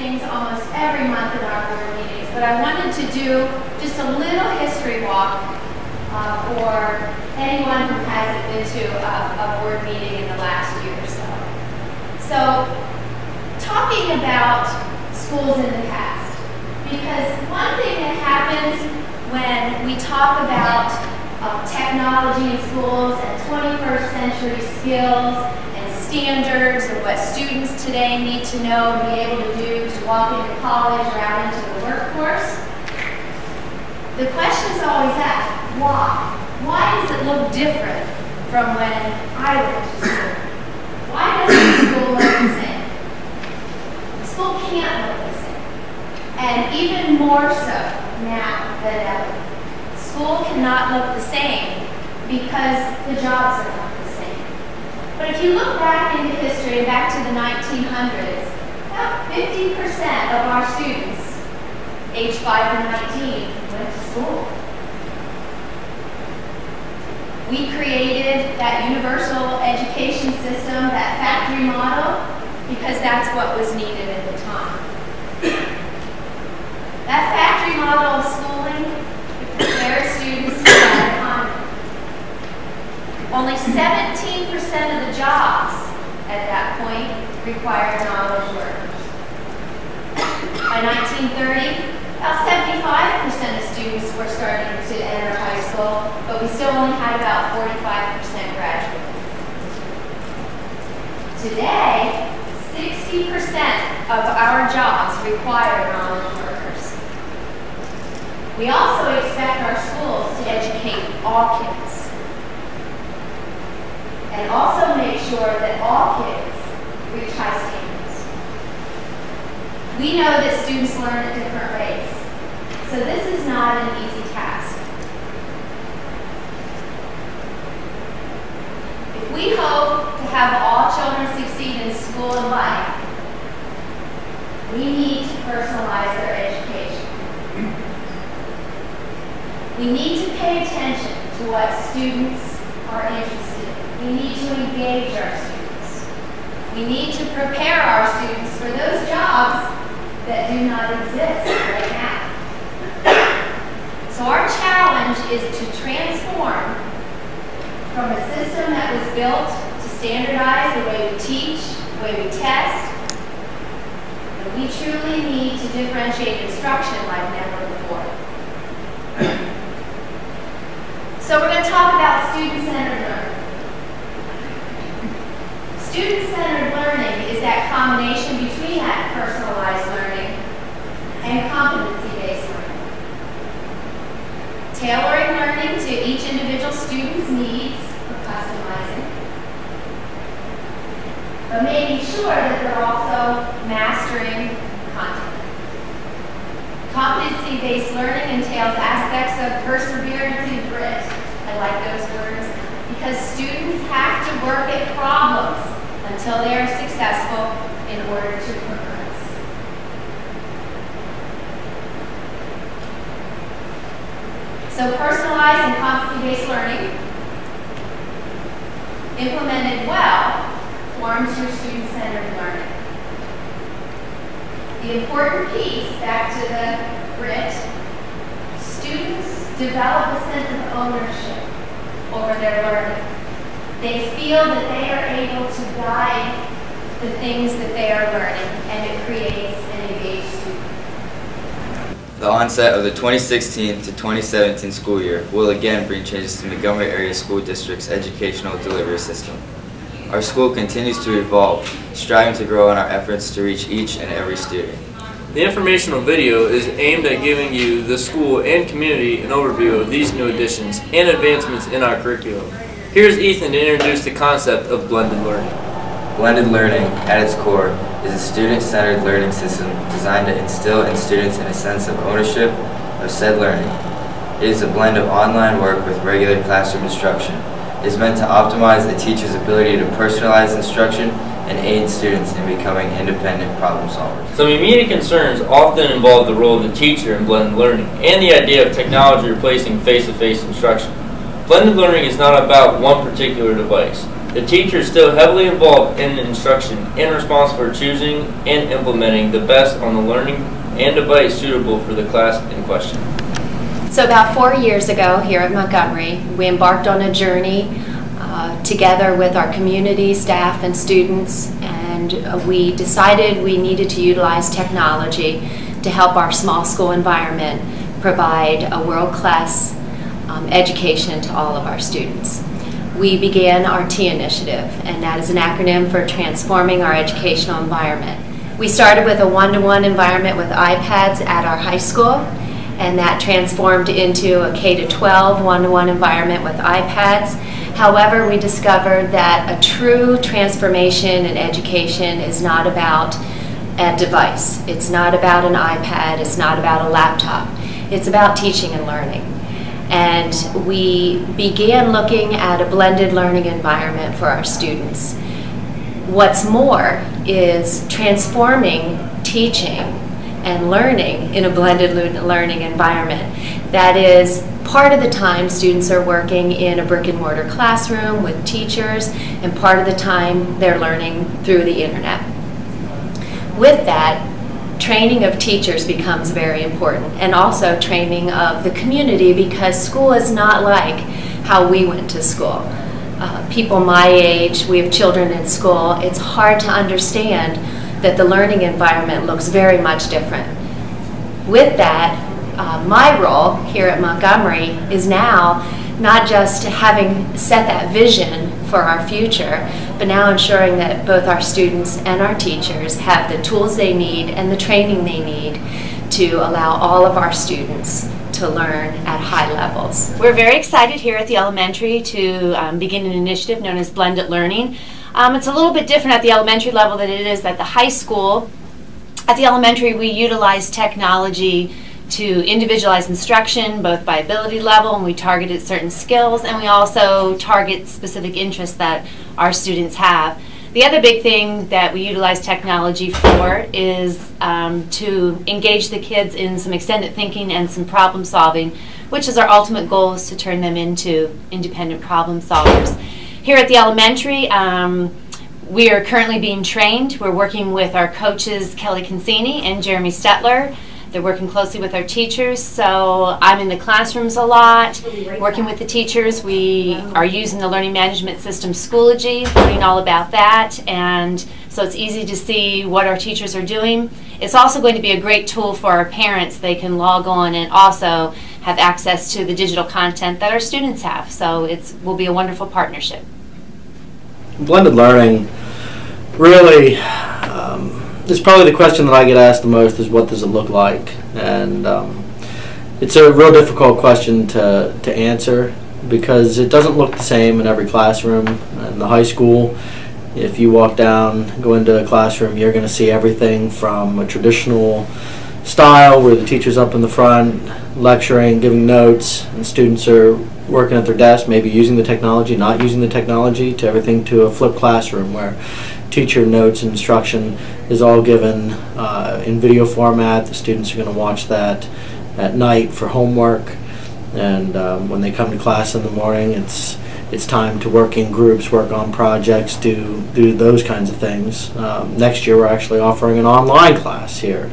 things almost every month in our board meetings, but I wanted to do just a little history walk for anyone who hasn't been to a board meeting in the last year or so. So, talking about schools in the past, because one thing that happens when we talk about technology in schools and 21st century skills and standards and what students today need to know and be able to do to walk into college or out into the workforce, the question is always asked, why? Why does it look different from when I went to school? Why doesn't school look the same? School can't look the same. And even more so now than ever. School cannot look the same because the jobs are not the same. But if you look back into history, back to the 1900s, about 50% of our students, age 5 to 19, went to school. We created that universal education system, that factory model, because that's what was needed at the time. That factory model of schooling prepared students for that economy. Only 17% of the jobs at that point required knowledge workers. By 1930, about 75% of students were starting to enter high school, but we still only had about 45% graduate. Today, 60% of our jobs require knowledge workers. We also expect our schools to educate all kids and also make sure that all kids reach high standards. We know that students learn at different rates, so this is not an easy task. If we hope to have all children succeed in school and life, we need to personalize their education. We need to pay attention to what students are interested in. We need to engage our students. We need to prepare our students for those jobs that do not exist right now. So our challenge is to transform from a system that was built to standardize the way we teach, the way we test, and we truly need to differentiate instruction like never before. So we're going to talk about student-centered learning. Student-centered learning is that combination between that personalized learning and competency-based learning. Tailoring learning to each individual student's needs for customizing, but making sure that they're also mastering content. Competency-based learning entails aspects of perseverance and grit. I like those words because students have to work at problems until they are successful in order to progress. So personalized and competency-based learning, implemented well, forms your student-centered learning. The important piece, back to the grit, students develop a sense of ownership over their learning. They feel that they are able to guide the things that they are learning, and it creates an engaged student. The onset of the 2016 to 2017 school year will again bring changes to Montgomery Area School District's educational delivery system. Our school continues to evolve, striving to grow in our efforts to reach each and every student. The informational video is aimed at giving you, the school, and community an overview of these new additions and advancements in our curriculum. Here's Ethan to introduce the concept of blended learning. Blended learning, at its core, is a student-centered learning system designed to instill in students a sense of ownership of said learning. It is a blend of online work with regular classroom instruction. It is meant to optimize a teacher's ability to personalize instruction and aid students in becoming independent problem solvers. Some immediate concerns often involve the role of the teacher in blended learning and the idea of technology replacing face-to-face instruction. Blended learning is not about one particular device. It The teacher is still heavily involved in instruction and responsible for choosing and implementing the best on the learning and device suitable for the class in question. So about 4 years ago here at Montgomery, we embarked on a journey together with our community, staff, and students, and we decided we needed to utilize technology to help our small school environment provide a world-class education to all of our students. We began our T initiative, and that is an acronym for Transforming Our Educational Environment. We started with a one-to-one environment with iPads at our high school, and that transformed into a K-12 one-to-one environment with iPads. However, we discovered that a true transformation in education is not about a device. It's not about an iPad. It's not about a laptop. It's about teaching and learning. And we began looking at a blended learning environment for our students. What's more is transforming teaching and learning in a blended learning environment. That is, part of the time students are working in a brick and mortar classroom with teachers, and part of the time they're learning through the internet. With that, training of teachers becomes very important, and also training of the community, because school is not like how we went to school. People my age, we have children in school, it's hard to understand that the learning environment looks very much different. With that, my role here at Montgomery is now not just having set that vision for our future, but now ensuring that both our students and our teachers have the tools they need and the training they need to allow all of our students to learn at high levels. We're very excited here at the elementary to begin an initiative known as Blended Learning. It's a little bit different at the elementary level than it is at the high school. At the elementary, we utilize technology to individualize instruction, both by ability level, and we targeted certain skills, and we also target specific interests that our students have. The other big thing that we utilize technology for is to engage the kids in some extended thinking and some problem solving, which is our ultimate goal, is to turn them into independent problem solvers. Here at the elementary, we are currently being trained. We're working with our coaches, Kelly Consini and Jeremy Stetler. They're working closely with our teachers, so I'm in the classrooms a lot, working with the teachers. We are using the learning management system Schoology, learning all about that, and so it's easy to see what our teachers are doing. It's also going to be a great tool for our parents. They can log on and also have access to the digital content that our students have, so it will be a wonderful partnership. Blended learning really is probably the question that I get asked the most, is what does it look like? And it's a real difficult question to answer, because it doesn't look the same in every classroom. In the high school, if you walk down, go into a classroom, you're going to see everything from a traditional style where the teacher's up in the front lecturing, giving notes, and students are working at their desk, maybe using the technology, not using the technology, to everything to a flipped classroom where teacher notes and instruction is all given in video format. The students are going to watch that at night for homework, and when they come to class in the morning, it's time to work in groups, work on projects, do those kinds of things. Next year we're actually offering an online class here.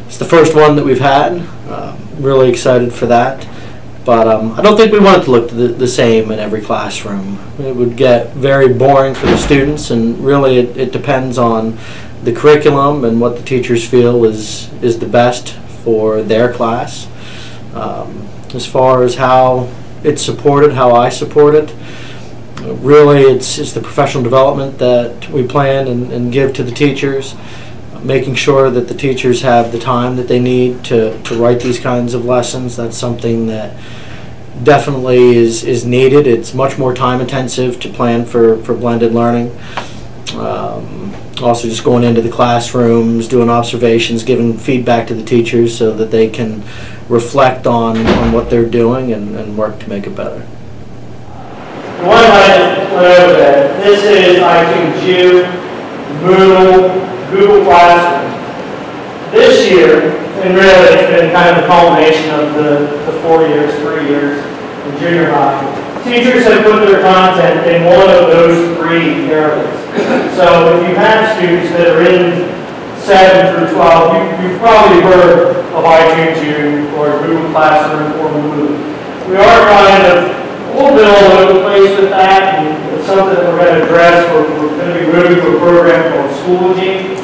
It's the first one that we've had. Really excited for that. But I don't think we want it to look the same in every classroom. It would get very boring for the students, and really it depends on the curriculum and what the teachers feel is the best for their class. As far as how it's supported, how I support it, really it's the professional development that we plan and give to the teachers, making sure that the teachers have the time that they need to write these kinds of lessons. That's something that definitely is needed. It's much more time intensive to plan for blended learning. Also just going into the classrooms, doing observations, giving feedback to the teachers so that they can reflect on what they're doing and work to make it better. One I just went over that. This is IQQ, Moodle, Google Classroom. This year, and really it's been kind of the culmination of the 4 years, 3 years in junior high. teachers have put their content in one of those 3 areas. So if you have students that are in 7 through 12, you've probably heard of iTunes or Google Classroom or Moodle. We are kind of a little bit all over the place with that, and it's something that we're going to address. We're going to be moving to a program called Schoology,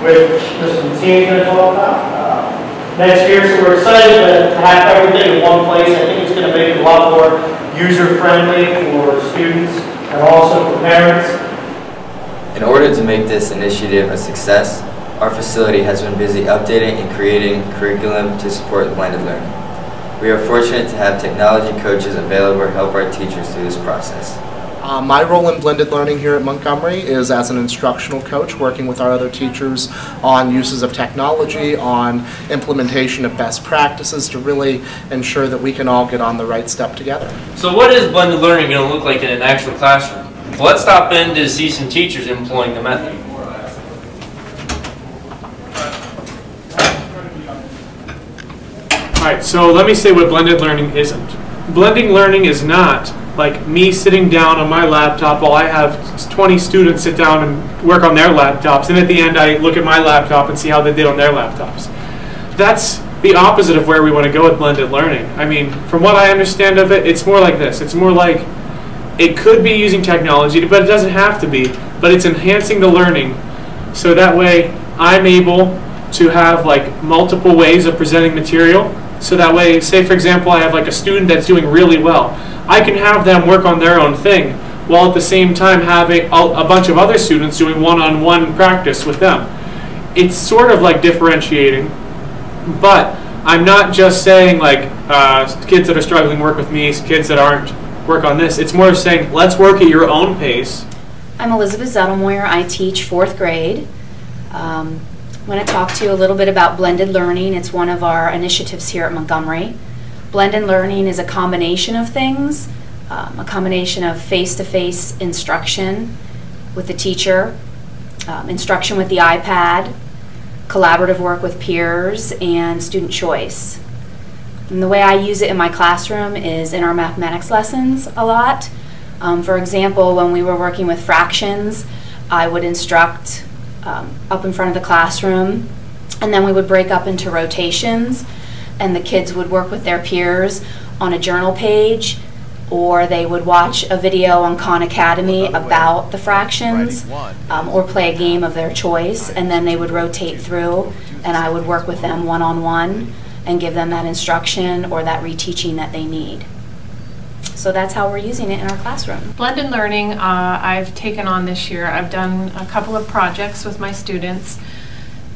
which Mr. Mattini is going to talk about next year. So we're excited to have everything in one place. I think it's going to make it a lot more user-friendly for students and also for parents. In order to make this initiative a success, our facility has been busy updating and creating curriculum to support blended learning. We are fortunate to have technology coaches available to help our teachers through this process. My role in blended learning here at Montgomery is as an instructional coach, working with our other teachers on uses of technology, on implementation of best practices to really ensure that we can all get on the right step together. So what is blended learning going to look like in an actual classroom? Well, let's stop in to see some teachers employing the method. Alright, so let me say what blended learning isn't. Blended learning is not like me sitting down on my laptop while I have 20 students sit down and work on their laptops, and at the end I look at my laptop and see how they did on their laptops. That's the opposite of where we want to go with blended learning. I mean, from what I understand of it, it's more like this. It's more like it could be using technology, but it doesn't have to be. But it's enhancing the learning, so that way I'm able to have like multiple ways of presenting material. So that way, say for example, I have like a student that's doing really well. I can have them work on their own thing, while at the same time having a bunch of other students doing one-on-one practice with them. It's sort of like differentiating, but I'm not just saying like kids that are struggling work with me, kids that aren't work on this. It's more of saying, let's work at your own pace. I'm Elizabeth Zettelmoyer. I teach 4th grade. I'm going to talk to you a little bit about blended learning. It's one of our initiatives here at Montgomery. Blended learning is a combination of things, a combination of face-to-face instruction with the teacher, instruction with the iPad, collaborative work with peers, and student choice. And the way I use it in my classroom is in our mathematics lessons a lot. For example, when we were working with fractions, I would instruct up in front of the classroom, and then we would break up into rotations, and the kids would work with their peers on a journal page, or they would watch a video on Khan Academy about the fractions, or play a game of their choice, and then they would rotate through, and I would work with them one-on-one and give them that instruction or that reteaching that they need. So that's how we're using it in our classroom. Blended learning I've taken on this year. I've done a couple of projects with my students.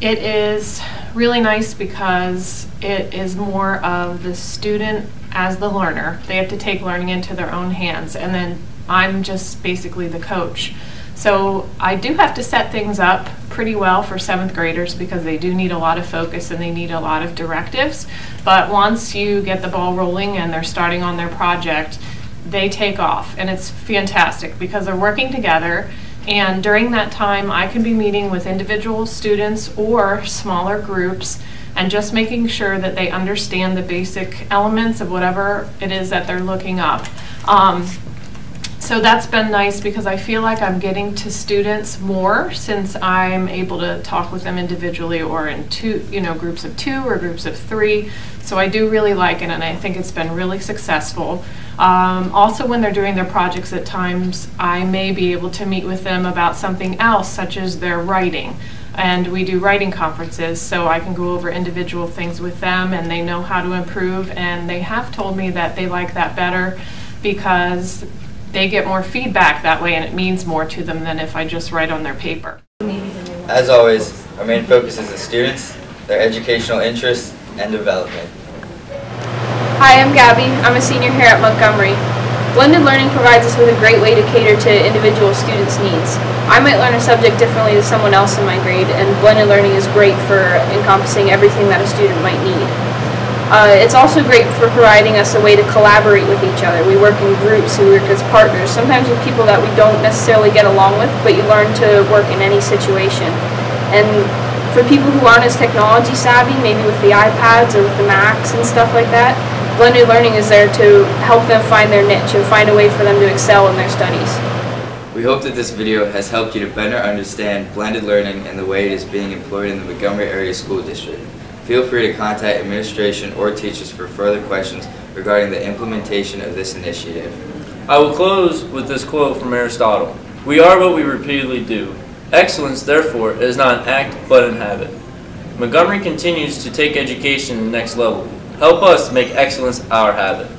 It is really nice because it is more of the student as the learner. They have to take learning into their own hands, and then I'm just basically the coach. So I do have to set things up pretty well for 7th graders because they do need a lot of focus and they need a lot of directives. But once you get the ball rolling and they're starting on their project, they take off, and it's fantastic because they're working together. And during that time, I can be meeting with individual students or smaller groups and just making sure that they understand the basic elements of whatever it is that they're looking up. So that's been nice because I feel like I'm getting to students more since I'm able to talk with them individually or in groups of 2 or groups of 3. So I do really like it, and I think it's been really successful. Also, when they're doing their projects at times, I may be able to meet with them about something else, such as their writing. And we do writing conferences, so I can go over individual things with them, and they know how to improve. And they have told me that they like that better because they get more feedback that way, and it means more to them than if I just write on their paper. As always, our main focus is the students, their educational interests, and development. Hi, I'm Gabby. I'm a senior here at Montgomery. Blended learning provides us with a great way to cater to individual students' needs. I might learn a subject differently than someone else in my grade, and blended learning is great for encompassing everything that a student might need. It's also great for providing us a way to collaborate with each other. We work in groups, we work as partners, sometimes with people that we don't necessarily get along with, but you learn to work in any situation. And for people who aren't as technology savvy, maybe with the iPads or with the Macs and stuff like that, Blended learning is there to help them find their niche and find a way for them to excel in their studies. We hope that this video has helped you to better understand blended learning and the way it is being employed in the Montgomery Area School District. Feel free to contact administration or teachers for further questions regarding the implementation of this initiative. I will close with this quote from Aristotle. We are what we repeatedly do. Excellence, therefore, is not an act but an habit. Montgomery continues to take education to the next level. Help us make excellence our habit.